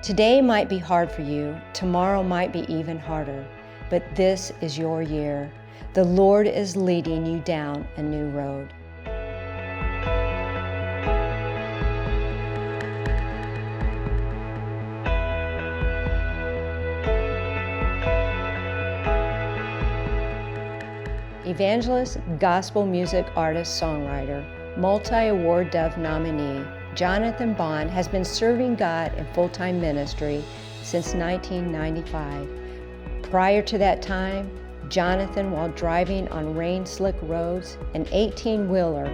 Today might be hard for you, tomorrow might be even harder, but this is your year. The Lord is leading you down a new road. Evangelist, gospel music artist, songwriter, multi-award Dove nominee, Johnathan Bond has been serving God in full-time ministry since 1995. Prior to that time, Johnathan, while driving on rain-slick roads, an 18-wheeler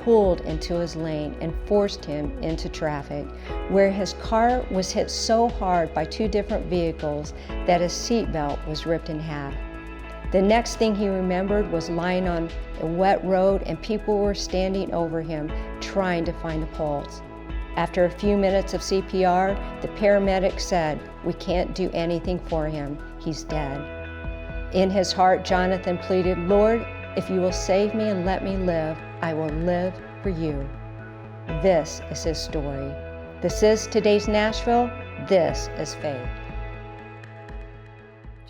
pulled into his lane and forced him into traffic, where his car was hit so hard by two different vehicles that his seatbelt was ripped in half. The next thing he remembered was lying on a wet road and people were standing over him trying to find the pulse. After a few minutes of CPR, the paramedic said, "We can't do anything for him, he's dead." In his heart, Johnathan pleaded, "Lord, if you will save me and let me live, I will live for you." This is his story. This is today's Nashville. This is faith.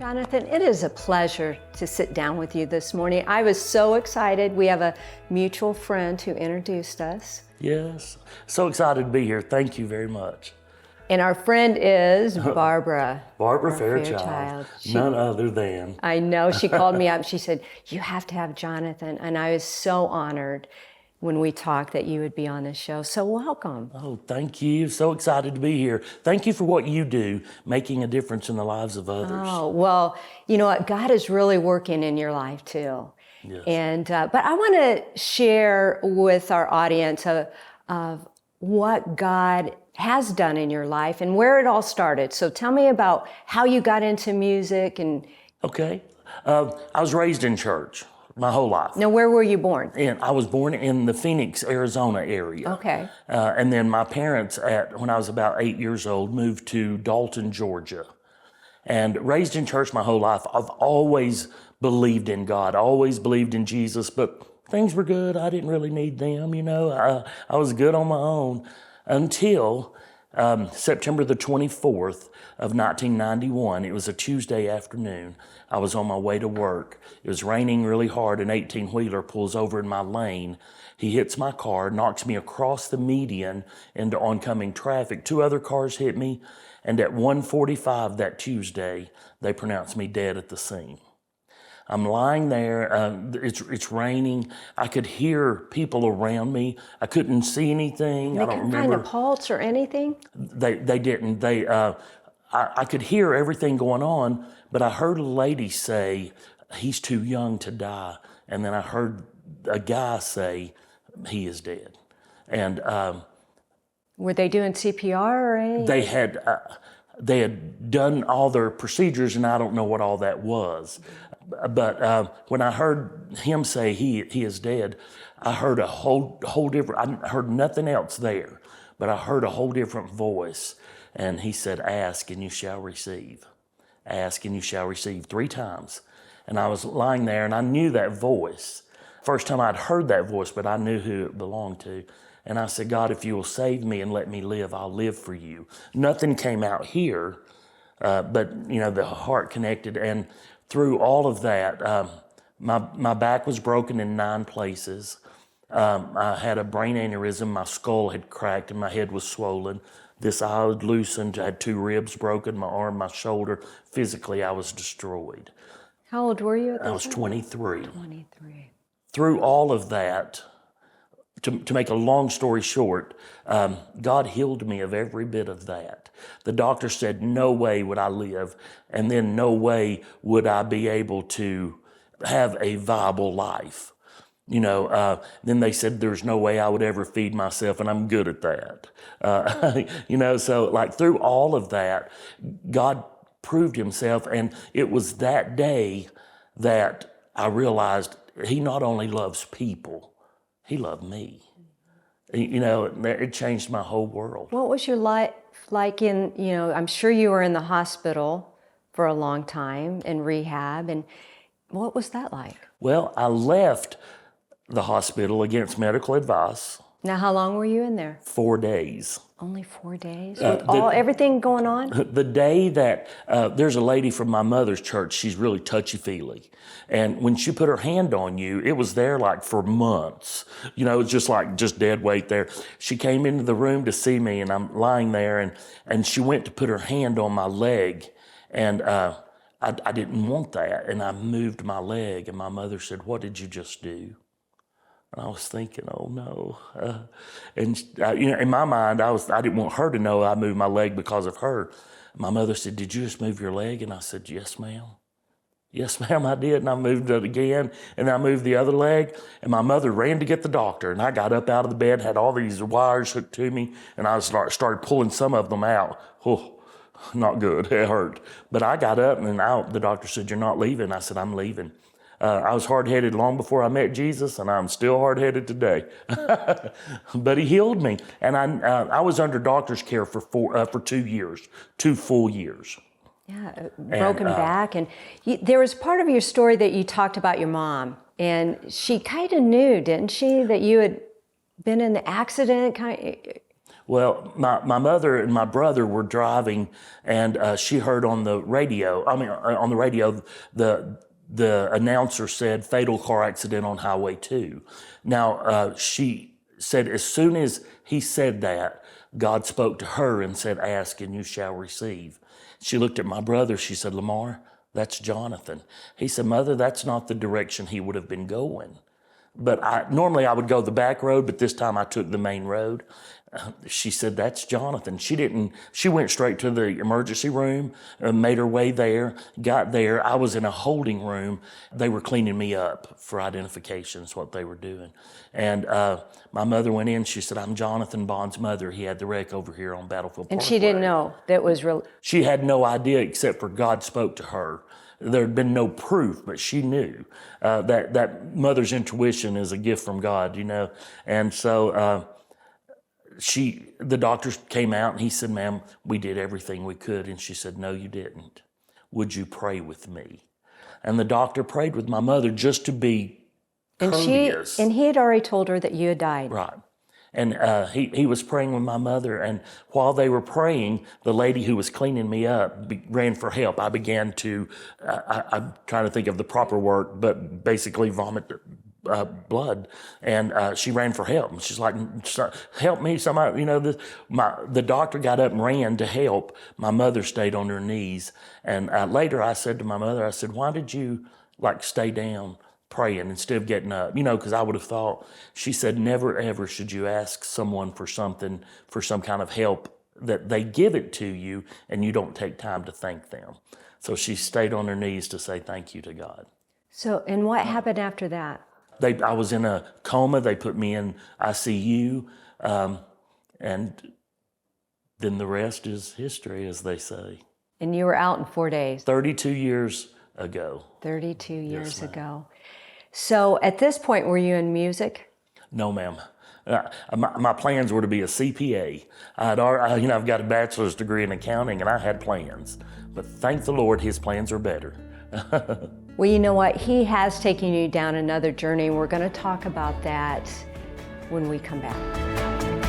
Johnathan, it is a pleasure to sit down with you this morning. I was so excited. We have a mutual friend who introduced us. Yes, so excited to be here. Thank you very much. And our friend is Barbara. Barbara Fairchild. None other than. I know. She called me up. She said, "You have to have Johnathan." And I was so honored when we talked that you would be on this show. So welcome. Oh, thank you. So excited to be here. Thank you for what you do, making a difference in the lives of others. Oh, well, you know what? God is really working in your life too. Yes. And but I want to share with our audience of what God has done in your life and where it all started. So tell me about how you got into music and. Okay. I was raised in church my whole life. Now, where were you born? And I was born in the Phoenix, Arizona area. Okay. And then my parents, when I was about 8 years old, moved to Dalton, Georgia. And raised in church my whole life. I've always believed in God, always believed in Jesus, but things were good. I didn't really need them, you know. I was good on my own until September the 24th of 1991. It was a Tuesday afternoon. I was on my way to work. It was raining really hard. An 18-wheeler pulls over in my lane. He hits my car, knocks me across the median into oncoming traffic. Two other cars hit me, and at 1:45 that Tuesday, they pronounced me dead at the scene. I'm lying there, it's raining. I could hear people around me. I couldn't see anything. They couldn't find a pulse or anything? They didn't. I could hear everything going on, but I heard a lady say, "He's too young to die." And then I heard a guy say, "He is dead." And were they doing CPR or anything? They had done all their procedures, and I don't know what all that was. But when I heard him say he is dead, I heard a whole different. I heard nothing else there, but I heard a whole different voice, and he said, "Ask and you shall receive. Ask and you shall receive," 3 times. And I was lying there, and I knew that voice. First time I'd heard that voice, but I knew who it belonged to. And I said, "God, if you will save me and let me live, I'll live for you." Nothing came out here, but you know, the heart connected. And through all of that, my back was broken in 9 places. I had a brain aneurysm. My skull had cracked and my head was swollen. This eye had loosened. I had 2 ribs broken, my arm, my shoulder. Physically, I was destroyed. How old were you at that time? I was 23. 23. Through all of that, to make a long story short, God healed me of every bit of that. The doctor said no way would I live, and then no way would I be able to have a viable life. You know, then they said there's no way I would ever feed myself, and I'm good at that. You know, so like through all of that, God proved himself, and it was that day that I realized he not only loves people, he loved me. You know, it changed my whole world. What was your life like in, you know, I'm sure you were in the hospital for a long time in rehab, and what was that like? Well, I left the hospital against medical advice. Now, how long were you in there? 4 days. Only 4 days? With everything going on? The day that, there's a lady from my mother's church, she's really touchy-feely. And when she put her hand on you, it was there like for months. You know, it's just dead weight there. She came into the room to see me, and I'm lying there, and she went to put her hand on my leg. And I didn't want that. And I moved my leg, and my mother said, "What did you just do?" And I was thinking, oh no. In my mind, I didn't want her to know I moved my leg because of her. My mother said, "Did you just move your leg?" And I said, "Yes, ma'am. Yes, ma'am, I did." And I moved it again, and I moved the other leg. And my mother ran to get the doctor. And I got up out of the bed, had all these wires hooked to me, and I started pulling some of them out. Oh, not good. It hurt. But I got up, and the doctor said, "You're not leaving." I said, "I'm leaving." I was hard-headed long before I met Jesus, and I'm still hard-headed today. But he healed me, and I was under doctor's care for 2 years, 2 full years. Yeah, broken back. And there was part of your story that you talked about your mom, and she kind of knew, didn't she, that you had been in the accident? Well, my mother and my brother were driving, and she heard on the radio, the announcer said, "Fatal car accident on Highway 2. Now, she said as soon as he said that, God spoke to her and said, "Ask and you shall receive." She looked at my brother. She said, "Lamar, that's Johnathan." He said, "Mother, that's not the direction he would have been going." But normally I would go the back road, but this time I took the main road. She said, "That's Johnathan." She went straight to the emergency room, made her way there, got there. I was in a holding room. They were cleaning me up for identification is what they were doing. And my mother went in. She said, "I'm Johnathan Bond's mother. He had the wreck over here on Battlefield Parkway." And she didn't know that was real. She had no idea except for God spoke to her. There had been no proof, but she knew that mother's intuition is a gift from God, you know. And so the doctors came out and he said, "Ma'am, we did everything we could." And she said, "No, you didn't. Would you pray with me?" And the doctor prayed with my mother just to be courteous. And he had already told her that you had died. Right. And he was praying with my mother, and while they were praying, the lady who was cleaning me up ran for help. I began to, I'm trying to think of the proper word, but basically vomit blood, and she ran for help. She's like, "Help me, somebody!" You know, the doctor got up and ran to help. My mother stayed on her knees, and later I said to my mother, I said, "Why did you stay down praying instead of getting up?" You know, because I would have thought. She said, "Never ever should you ask someone for something, for some kind of help, that they give it to you and you don't take time to thank them." So she stayed on her knees to say thank you to God. So, and what happened after that? I was in a coma. They put me in ICU, and then the rest is history, as they say. And you were out in 4 days. 32 years ago. 32 years ago. So at this point, were you in music? No, ma'am. My plans were to be a CPA. I've got a bachelor's degree in accounting, and I had plans. But thank the Lord, his plans are better. Well, you know what? He has taken you down another journey, and we're going to talk about that when we come back.